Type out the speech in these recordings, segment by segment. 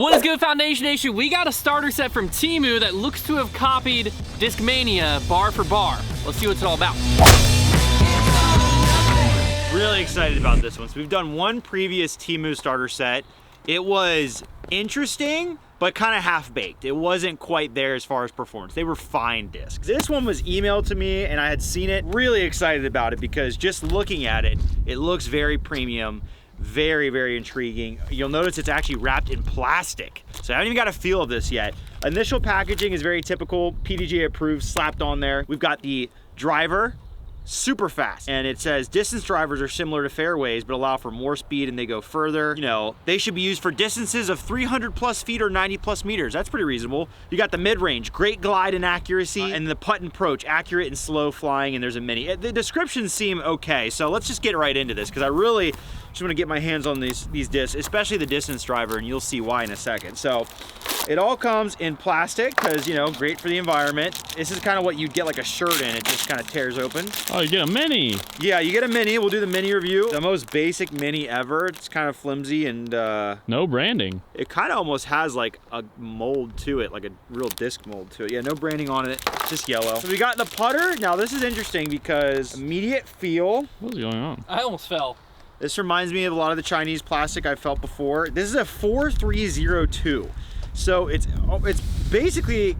What is good, Foundation Nation? We got a starter set from Temu that looks to have copied Discmania bar for bar. Let's see what it's all about. Really excited about this one. So we've done one previous Temu starter set. It was interesting, but kind of half-baked. It wasn't quite there as far as performance. They were fine discs. This one was emailed to me and I had seen it. Really excited about it because just looking at it, it looks very premium. Very, very intriguing. You'll notice it's actually wrapped in plastic. So I haven't even got a feel of this yet. Initial packaging is very typical, PDGA approved, slapped on there. We've got the driver, super fast. And it says distance drivers are similar to fairways, but allow for more speed and they go further. You know, they should be used for distances of 300 plus feet or 90 plus meters. That's pretty reasonable. You got the mid-range, great glide and accuracy, and the putt and approach, accurate and slow flying, and there's a mini. The descriptions seem okay, so let's just get right into this because I really just want to get my hands on these discs, especially the distance driver, and you'll see why in a second. So it all comes in plastic because, you know, great for the environment. This is kind of what you'd get like a shirt in. It just kind of tears open. Oh, you get a mini. Yeah, you get a mini. We'll do the mini review. The most basic mini ever. It's kind of flimsy and no branding. It kind of almost has like a mold to it, like a real disc mold to it. Yeah, no branding on it, just yellow. So we got the putter. Now this is interesting because immediate feel. What's going on? I almost fell. This reminds me of a lot of the Chinese plastic I've felt before. This is a 4302. So it's basically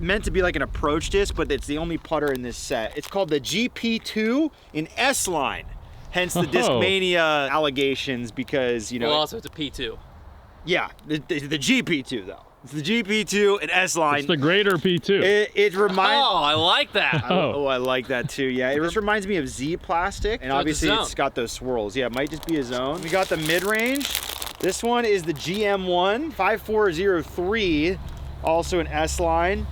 meant to be like an approach disc, but it's the only putter in this set. It's called the GP2 in S line. Hence the Discmania allegations because, you know. Well, also it's a P2. Yeah, the GP2 though. It's the GP2 and S line. It's the greater P2. It reminds. Oh, I like that. Oh, I like that too. Yeah, it just reminds me of Z plastic, and obviously it's got those swirls. Yeah, it might just be a zone. We got the mid-range. This one is the GM1 5403, also an S line.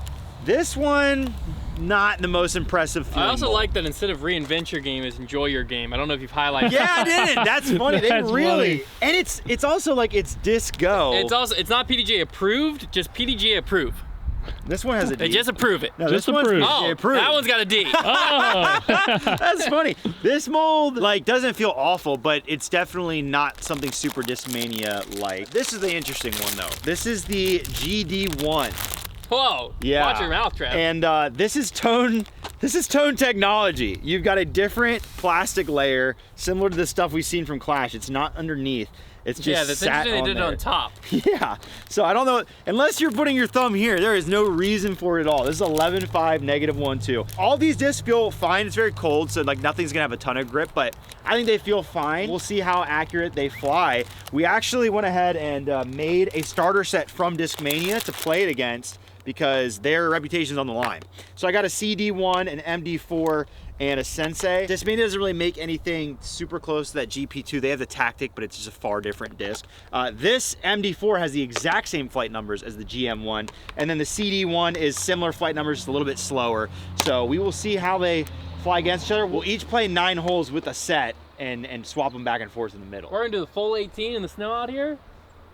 This one, not the most impressive feeling. I also like that instead of reinvent your game is enjoy your game. I don't know if you've highlighted. Yeah, I didn't. That's funny. They really. Funny. And it's also like it's disc go. It's not PDGA approved, just PDGA approve. This one has a D. They just approve it. No, just this one's approved. Oh, approved. that one's got a D. Oh. That's funny. This mold like doesn't feel awful, but it's definitely not something super Discmania like. This is the interesting one though. This is the GD1. Whoa. Yeah. Watch your mouth, Trev. And this is tone technology. You've got a different plastic layer similar to the stuff we've seen from Clash. It's not underneath. It's just yeah, that's sat interesting on they did there. it on top. Yeah. So I don't know, unless you're putting your thumb here, there is no reason for it at all. This is 11.5, -1.2. All these discs feel fine. It's very cold, so like nothing's gonna have a ton of grip, but I think they feel fine. We'll see how accurate they fly. We actually went ahead and made a starter set from Discmania to play it against because their reputation's on the line. So I got a CD1, an MD4, and a Sensei. Discmania doesn't really make anything super close to that GP2. They have the Tactic, but it's just a far different disc. This MD4 has the exact same flight numbers as the GM1, and then the CD1 is similar flight numbers, just a little bit slower. So we will see how they fly against each other. We'll each play 9 holes with a set and swap them back and forth in the middle. We're into the full 18 in the snow out here.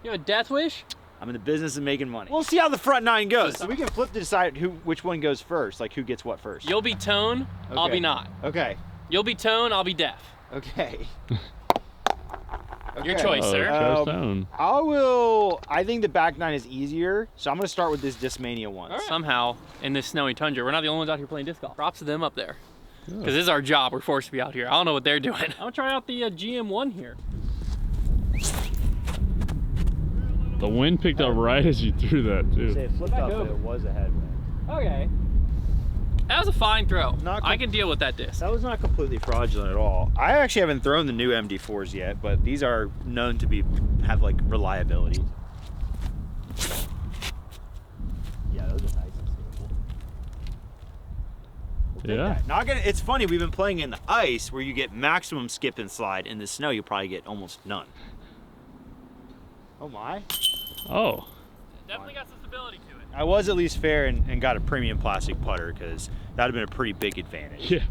You have a death wish? I'm in the business of making money. We'll see how the front 9 goes. So we can flip to decide which one goes first, like who gets what first. You'll be tone, okay. I'll be not. Okay. You'll be tone, I'll be deaf. Okay. Your choice, sir. I think the back 9 is easier, so I'm gonna start with this Discmania one. Right. Somehow, in this snowy tundra, we're not the only ones out here playing disc golf. Props to them up there. Because this is our job, we're forced to be out here. I don't know what they're doing. I'm gonna try out the GM1 here. The wind picked up right as you threw that too. It flipped up, but it was a headwind. Okay. That was a fine throw. Not I can deal with that disc. That was not completely fraudulent at all. I actually haven't thrown the new MD4s yet, but these are known to have like reliability. Yeah, those are nice and stable. Yeah. It's funny, we've been playing in the ice where you get maximum skip and slide. In the snow, you probably get almost none. Oh my. Oh. Definitely got some stability to it. I was at least fair and got a premium plastic putter because that would have been a pretty big advantage. Yeah.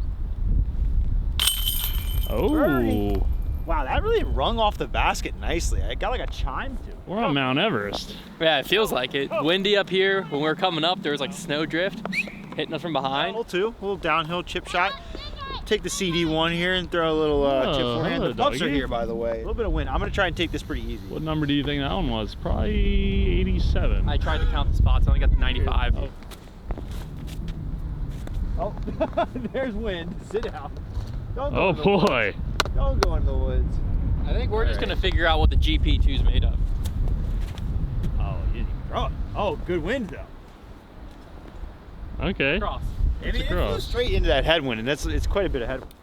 Oh. Birdie. Wow, that really rung off the basket nicely. I got like a chime to it. We're on Mount Everest. Yeah, it feels like it. Windy up here. When we were coming up, there was like snow drift hitting us from behind. A little downhill chip shot. take the CD1 here and throw a little tip forehand. The pups are here, by the way. A little bit of wind. I'm gonna try and take this pretty easy. What number do you think that one was? Probably 87. I tried to count the spots. I only got the 95. Oh, there's wind. Sit down. Don't go Oh in the boy. woods. Don't go in the woods. I think we're just gonna figure out what the GP2 is made of. Oh, you didn't throw it. Oh, good wind though. Okay. Cross. I mean, it goes straight into that headwind, and it's quite a bit of headwind.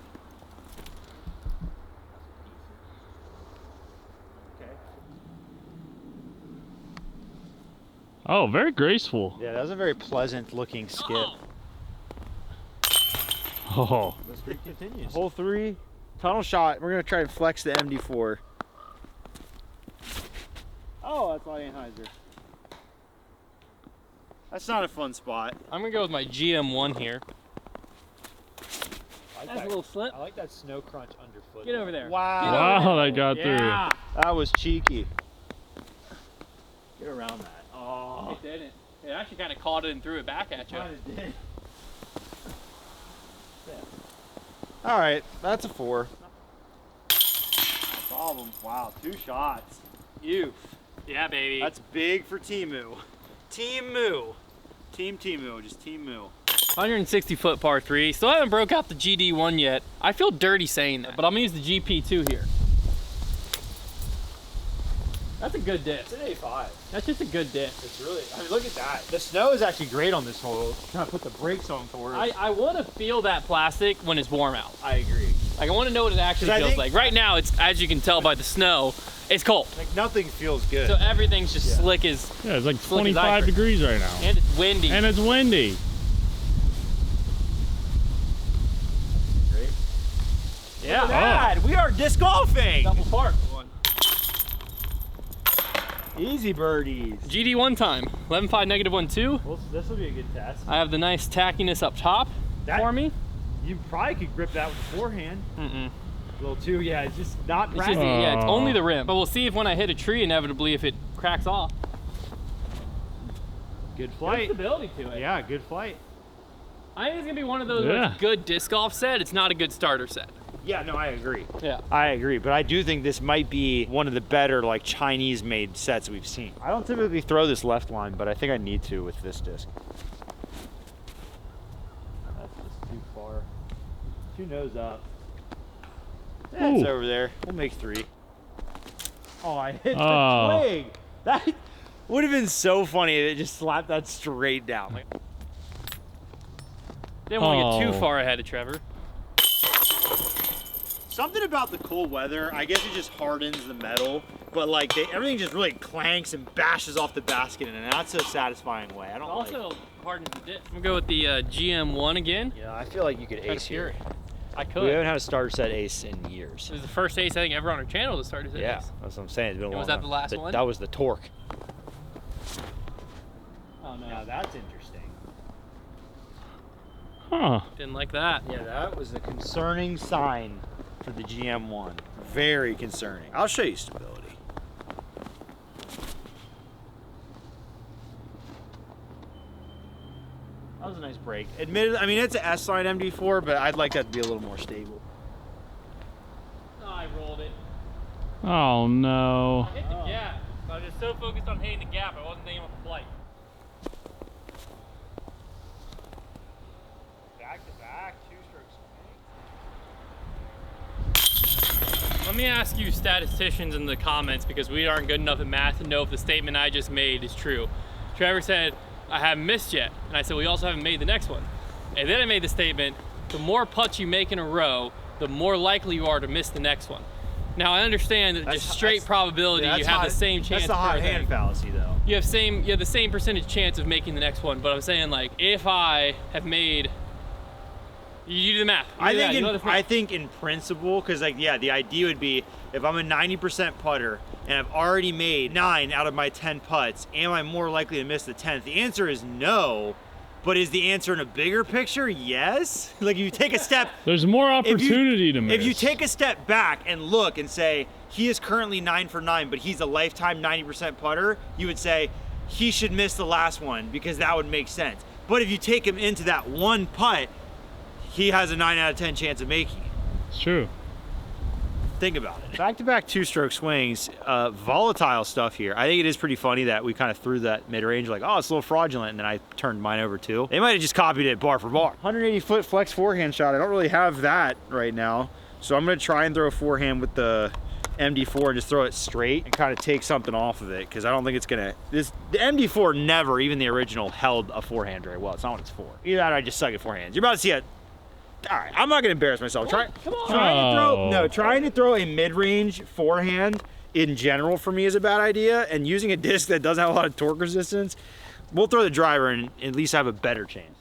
Okay. Oh, very graceful. Yeah, that was a very pleasant looking skip. Oh. The streak continues. Hole 3, tunnel shot. We're gonna try and flex the MD4. Oh, that's Langenheiser. That's not a fun spot. I'm gonna go with my GM1 here. That's a little slip. I like that snow crunch underfoot. Get over there. Wow. Wow, that got Yeah. That was cheeky. Get around that. Oh. It didn't. It actually kind of caught it and threw it back at you. It did. All right, that's a 4. No problem. Wow, 2 shots. You. Yeah, baby. That's big for Temu. Temu. Team Temu, just Temu. 160-foot par 3. Still haven't broke out the GD1 yet. I feel dirty saying that, but I'm gonna use the GP2 here. That's a good disc. It's an A5. That's just a good disc. It's really, I mean, look at that. The snow is actually great on this hole. Trying to put the brakes on for us. I want to feel that plastic when it's warm out. I agree. Like, I want to know what it actually feels like. Right now, it's, as you can tell by the snow, it's cold. Like, nothing feels good. So everything's just slick as, Yeah, it's like slick as 25 ivory. degrees right now. And it's windy. And it's windy. Great. Yeah. Look at that. We are disc golfing. Double park. Easy birdies. GD1 time. 11.5, -1.2. Well, this will be a good test. I have the nice tackiness up top for me. You probably could grip that with the forehand. Mm-mm. A little too, yeah, it's just not It's just, practical. yeah, it's only the rim. But we'll see if when I hit a tree, inevitably, if it cracks off. Good There's flight. stability to it. Yeah, good flight. I think it's gonna be one of those where it's a good disc golf set. It's not a good starter set. Yeah, no, I agree. Yeah. I agree, but I do think this might be one of the better, like, Chinese-made sets we've seen. I don't typically throw this left line, but I think I need to with this disc. That's just too far. Too nose up. That's over there. We'll make 3. Oh, I hit the twig. That would have been so funny if it just slapped that straight down. Like, Didn't want to get too far ahead of Trevor. something about the cold weather, I guess it just hardens the metal, but like everything just really clanks and bashes off the basket in a not so satisfying way. I don't Also hardens the disc. I'm gonna go with the GM1 again. Yeah, I feel like you could ace here. I could. We haven't had a starter set ace in years. It was the first ace I think ever on our channel that started this. Yeah, that's what I'm saying. It's been a long was that time. the last one? That was the torque. Oh no. Now that's interesting. Huh. Didn't like that. Yeah, that was a concerning sign for the GM1. Very concerning. I'll show you stability. That was a nice break. Admittedly, I mean, it's an S-line MD4, but I'd like that to be a little more stable. Oh, I rolled it. Oh no. I hit the gap. I was just so focused on hitting the gap, I wasn't thinking about the flight. Back to back, 2 strokes. Let me ask you statisticians in the comments, because we aren't good enough at math to know if the statement I just made is true. Trevor said, I haven't missed yet. And I said, we also haven't made the next one. And then I made the statement, the more putts you make in a row, the more likely you are to miss the next one. Now I understand that just straight probability, you have the same chance. That's the hot for hand fallacy, though. You have the same percentage chance of making the next one, but I'm saying, like, if I have made, you do the math. I think in principle, because like, yeah, the idea would be if I'm a 90% putter and I've already made 9 out of my 10 putts, am I more likely to miss the 10th? The answer is no. But is the answer in a bigger picture? Yes. Like, if you take a step, There's more opportunity to miss. if you take a step back and look and say he is currently 9 for 9, but he's a lifetime 90% putter, you would say he should miss the last one because that would make sense. But if you take him into that one putt, he has a 9 out of 10 chance of making it. It's true. Think about it. Back-to-back two-stroke swings, volatile stuff here. I think it is pretty funny that we kind of threw that mid-range like, oh, it's a little fraudulent, and then I turned mine over too. They might have just copied it bar for bar. 180-foot flex forehand shot. I don't really have that right now, so I'm gonna try and throw a forehand with the MD4 and just throw it straight and kind of take something off of it, because I don't think it's gonna, the MD4 never, even the original, held a forehand very well. It's not what it's for. Either that or I just suck at forehands. You're about to see it. All right, I'm not gonna embarrass myself. Trying to throw a mid-range forehand in general for me is a bad idea, and using a disc that doesn't have a lot of torque resistance, we'll throw the driver and at least have a better chance.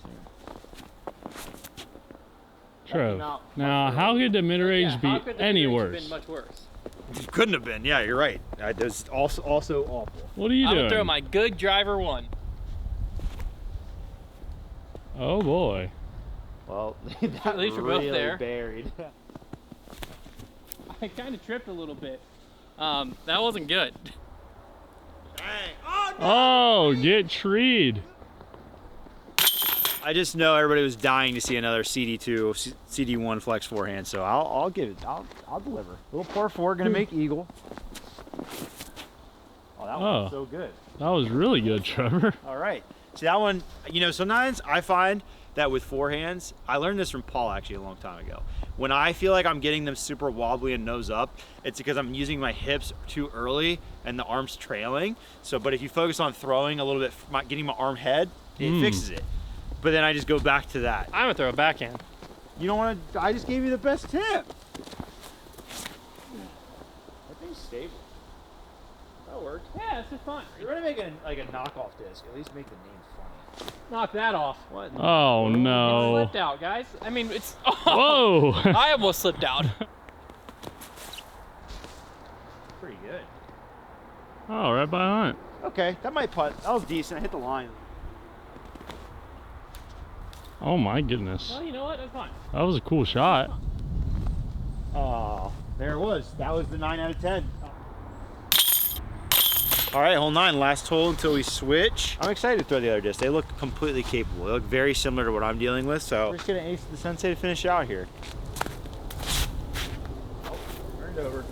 Trev, now how could the mid-range be any worse? Been much worse. It couldn't have been. Yeah, you're right. That's also awful. What are you I'm doing? gonna throw my good driver one. Oh boy. Well, At least we're both there. Buried. I kind of tripped a little bit. That wasn't good. Dang. Oh, no. Oh, get treed. I just know everybody was dying to see another CD2, CD1 flex forehand, so I'll give it. I'll deliver. Little par 4, gonna make eagle. Oh, that one's so good. That was really good, Trevor. All right. See that one, you know, sometimes I find that with forehands, I learned this from Paul actually a long time ago. When I feel like I'm getting them super wobbly and nose up, it's because I'm using my hips too early and the arm's trailing. So, but if you focus on throwing a little bit, getting my arm head, it fixes it. But then I just go back to that. I'm gonna throw a backhand. You don't want to, I just gave you the best tip. That thing's stable. That worked. Yeah, it's just fun. You're gonna make like a knockoff disc. At least make the name funny. Knock that off. What? Oh It no. slipped out, guys. I mean, it's. Whoa. I almost slipped out. Pretty good. Oh, right by Hunt. Okay, that might putt. That was decent. I hit the line. Oh my goodness. Well, you know what? That's fine. That was a cool shot. Oh, there it was. That was the 9 out of 10. All right, hole 9, last hole until we switch. I'm excited to throw the other disc. They look completely capable. They look very similar to what I'm dealing with, so we're just gonna ace the sensei to finish out here. Oh, turned over.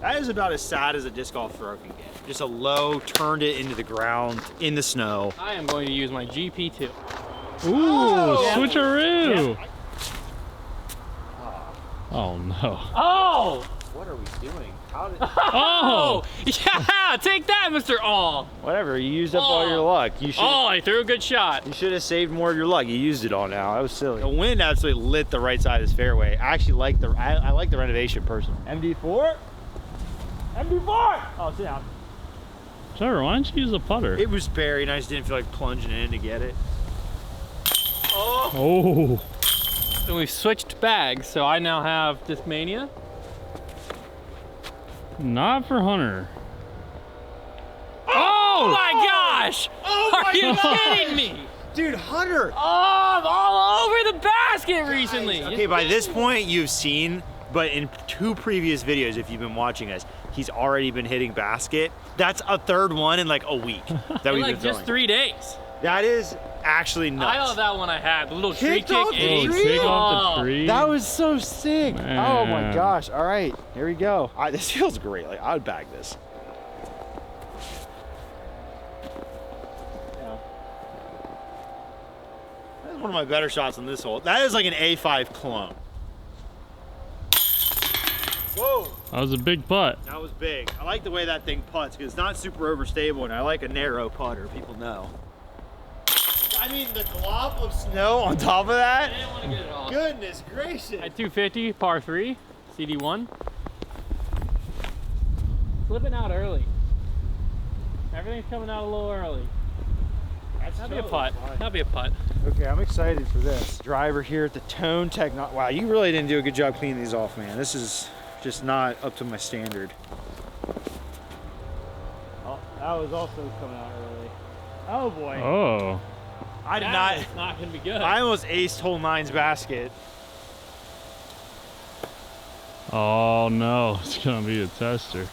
That is about as sad as a disc golf throw can get. Just a low, turned it into the ground, in the snow. I am going to use my GP2. Ooh, yeah. switcheroo. Yeah. Oh no. Oh! What are we doing? How did... Oh! Yeah! Take that, Mr. All! Whatever, you used up all your luck. You should. Oh, I threw a good shot. You should have saved more of your luck. You used it all now. That was silly. The wind absolutely lit the right side of this fairway. I actually like the I like the renovation personally. MD4? MD4! Oh, sit down. Trevor, why don't you use a putter? It was buried and I just didn't feel like plunging in to get it. Oh. And we've switched bags, so I now have Discmania. Not for Hunter. Oh my gosh! Oh Are you kidding me? Dude, Hunter! Oh, I'm all over the basket recently. Okay, by this point you've seen, but in 2 previous videos, if you've been watching us, he's already been hitting basket. That's a 3rd one in like a week that In we've like been just throwing. 3 days. That is actually nuts. I love that one I had. The little tree Kicked kick off the ace. Oh, tree? take off Oh. the tree. That was so sick. Oh my Man. gosh. All right, here we go. This feels great. Like, I would bag this. Yeah. That is one of my better shots on this hole. That is like an A5 clone. Whoa. That was a big putt. That was big. I like the way that thing putts because it's not super overstable, and I like a narrow putter. People know. I mean, the glop of snow on top of I that. didn't want to get it off. Goodness gracious. At 250, par 3, CD1. Flipping out early. Everything's coming out a little early. That'd be a putt. That'd be a putt. Okay, I'm excited for this. Driver here at the Tone Techno. Wow, you really didn't do a good job cleaning these off, man. This is just not up to my standard. Oh, that was also coming out early. Oh boy. Oh. I did not. It's not gonna be good. I almost aced hole 9's basket. Oh no, it's gonna be a tester.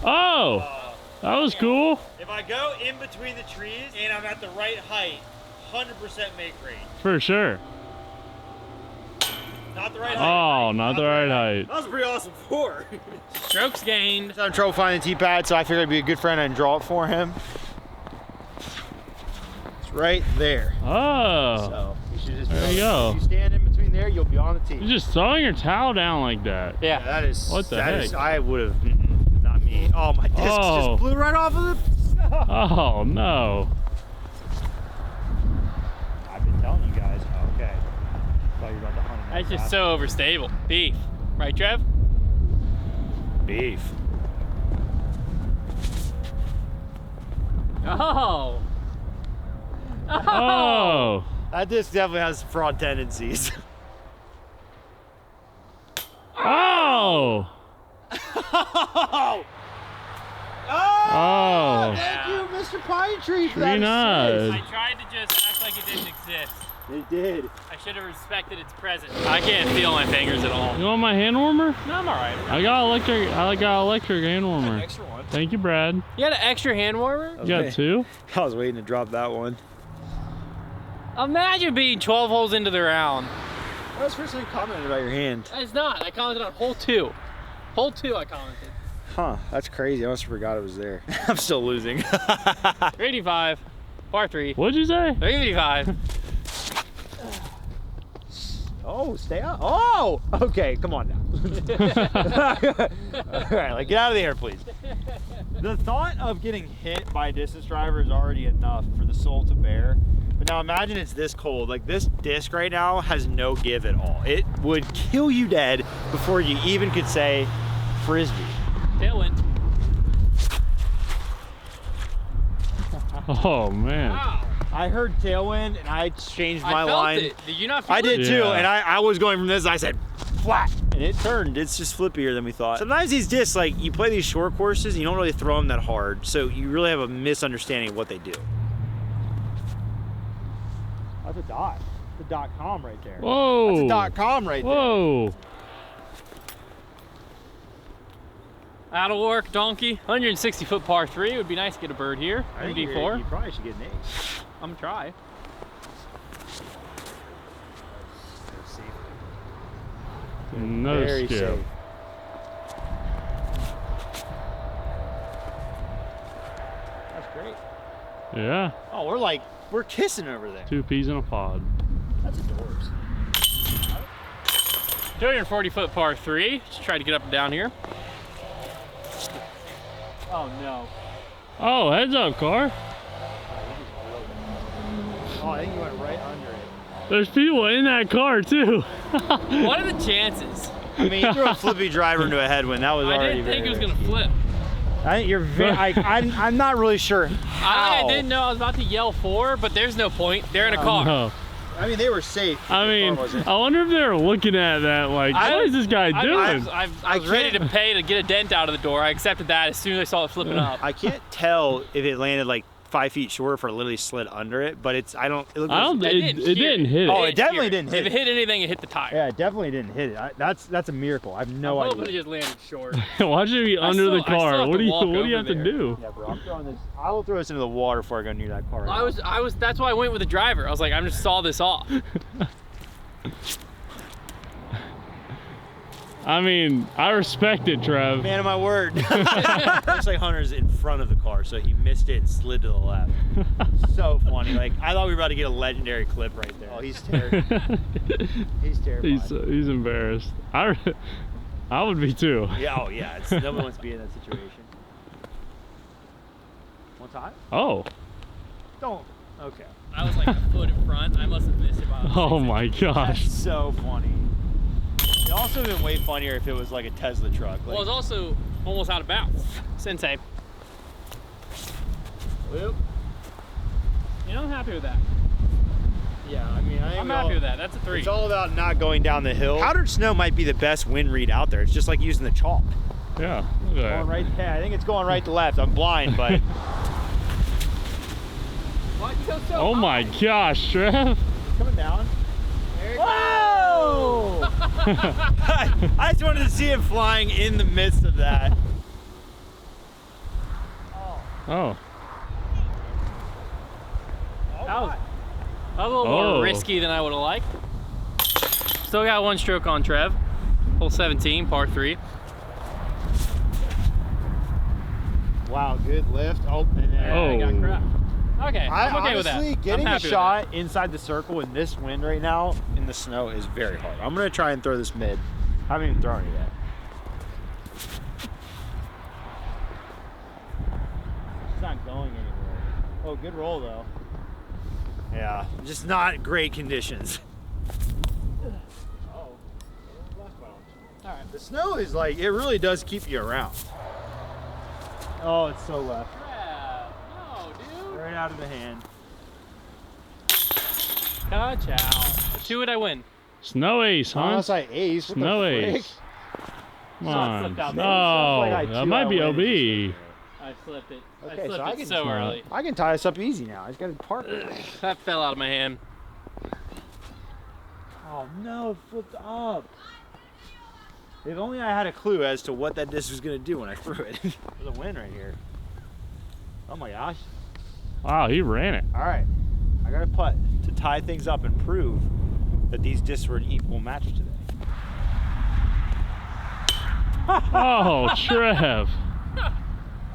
Oh, that was cool. If I go in between the trees and I'm at the right height, 100% make range. For sure. Not the right height. Oh, not the right height. That was a pretty awesome 4. Strokes gained. So I'm trouble finding the tee-pad, so I figured I'd be a good friend and draw it for him. It's right there. Oh. So you should just There you go. If you stand in between there, you'll be on the tee. You're just throwing your towel down like that. Yeah. That is. What the that heck? is- I would have. Not me. Oh, my disc Oh. just blew right off of the. Oh, no. I've been telling you guys. Oh, okay. Thought you were about to hunt him. That's just so overstable. Beef. Right, Trev? beef. Oh. Oh. That disc definitely has fraud tendencies. Oh. Oh! Oh. Thank you, Mr. Pine Tree, for Tree that nut. assist. I tried to just act like it didn't exist. It did. I should have respected its presence. I can't feel my fingers at all. You want my hand warmer? No, I'm alright. I got electric hand warmer. Extra one. Thank you, Brad. You got an extra hand warmer? You got 2? I was waiting to drop that one. Imagine being 12 holes into the round. That was the first thing you commented about your hand. It's not. I commented on hole 2. Hole 2 I commented. Huh, that's crazy. I almost forgot it was there. I'm still losing. 385, par 3. What'd you say? 385. Oh, stay up. Oh, okay, come on now. All right, like get out of the air, please. The thought of getting hit by a distance driver is already enough for the soul to bear. But now imagine it's this cold. Like this disc right now has no give at all. It would kill you dead before you even could say frisbee. Tailwind. Oh, man. Wow. I heard tailwind and I changed my I felt line. it. Did you not feel I it? did too, Yeah. and I was going from this, I said flat, and it turned. It's just flippier than we thought. Sometimes these discs, like you play these short courses, you don't really throw them that hard, so you really have a misunderstanding of what they do. That's a dot. That's a .com right there. Whoa. That's a .com right there. Whoa. That'll work, donkey. 160 foot par 3. It would be nice to get a bird here. I think D4. you probably should get an ace. I'm gonna try. No Very skip. safe. That's great. Yeah. Oh, we're kissing over there. 2 peas in a pod. That's adorable. 240 foot par 3. Just try to get up and down here. Oh no. Oh, heads up, car. Oh, I think you went right under it. There's people in that car, too. What are the chances? I mean, you threw a flippy driver into a headwind. That was I already didn't think it was very gonna risky. flip. I think you're very. I'm not really sure how. I didn't know I was about to yell 4, but there's no point. They're in a car. No. I mean, they were safe. I The mean, car wasn't. I wonder if they're looking at that like, what is this guy doing? I was ready to pay to get a dent out of the door. I accepted that as soon as I saw it flipping up. I can't tell if it landed like 5 feet short if it literally slid under it, but it's. I don't. It looked. It didn't hit Oh, it. it definitely didn't hit If it hit anything, it hit the tire. Yeah, it definitely didn't hit it. That's a miracle. I have no I'm hoping it idea. just landed short. Watch it be under the still car. have What to do you walk have over to there. do? Yeah, bro. I'm throwing this. I will throw this into the water before I go near that car. Right I was. That's why I went with the driver. I was like, I'm just saw this off. I mean, I respect it, Trev. Man of my word. Looks like Hunter's in front of the car, so he missed it and slid to the left. So funny. Like, I thought we were about to get a legendary clip right there. Oh, he's terrified. He's terrified. He's embarrassed. I would be too. Yeah, oh yeah. Nobody wants to be in that situation. One time? Oh. Don't. Okay. I was like a foot in front. I must have missed it by about Oh 6 my inches. gosh. That's so funny. It'd also been way funnier if it was like a Tesla truck. Well, Like, it's also almost out of bounds. Sensei. whoop. You know, I'm happy with that. Yeah, I mean, I think I'm we happy all- with that. That's a 3. It's all about not going down the hill. Powdered snow might be the best wind read out there. It's just like using the chalk. Yeah. Look at Going that. right there. I think it's going right to left. I'm blind, but What? You go so Oh my high. gosh, Trev. coming down. There you Whoa! I just wanted to see him flying in the midst of that. Oh. That was, A little more risky than I would have liked. Still got 1 stroke on Trev. Hole 17, par 3. Wow, good lift. Oh, and there. Oh. I got crap. Okay, I'm okay with that. Honestly, getting I'm a happy with shot inside the circle in this wind right now in the snow is very hard. I'm gonna try and throw this mid. I haven't even thrown it yet. It's not going anywhere. Oh, good roll though. Yeah, just not great conditions. Oh, left bounce. All right, the snow is like, it really does keep you around. Oh, it's so left. that. No, dude. Right out of the hand. Touch out. 2 would I win? Snow ace, huh? Unless I ace. What Snow the frick? ace. Come Shot on. slipped out No, there. Like I that two might be out OB. wins. I slipped it. Okay, I slipped so I it can so early. I can tie this up easy now. I just gotta park it. That fell out of my hand. Oh no, it flipped up. If only I had a clue as to what that disc was gonna do when I threw it. There's a win right here. Oh my gosh. Wow, he ran it. All right, I got a putt to tie things up and prove that these discs were an equal match today. Oh, Trev.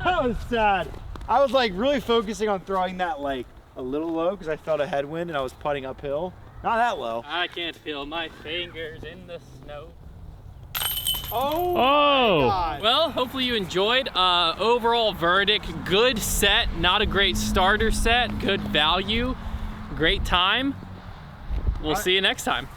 That was sad. I was like really focusing on throwing that like a little low because I felt a headwind and I was putting uphill. Not that low. I can't feel my fingers in the snow. Oh. Oh. Well, hopefully you enjoyed. Overall verdict, good set, not a great starter set, good value, great time. We'll see you next time.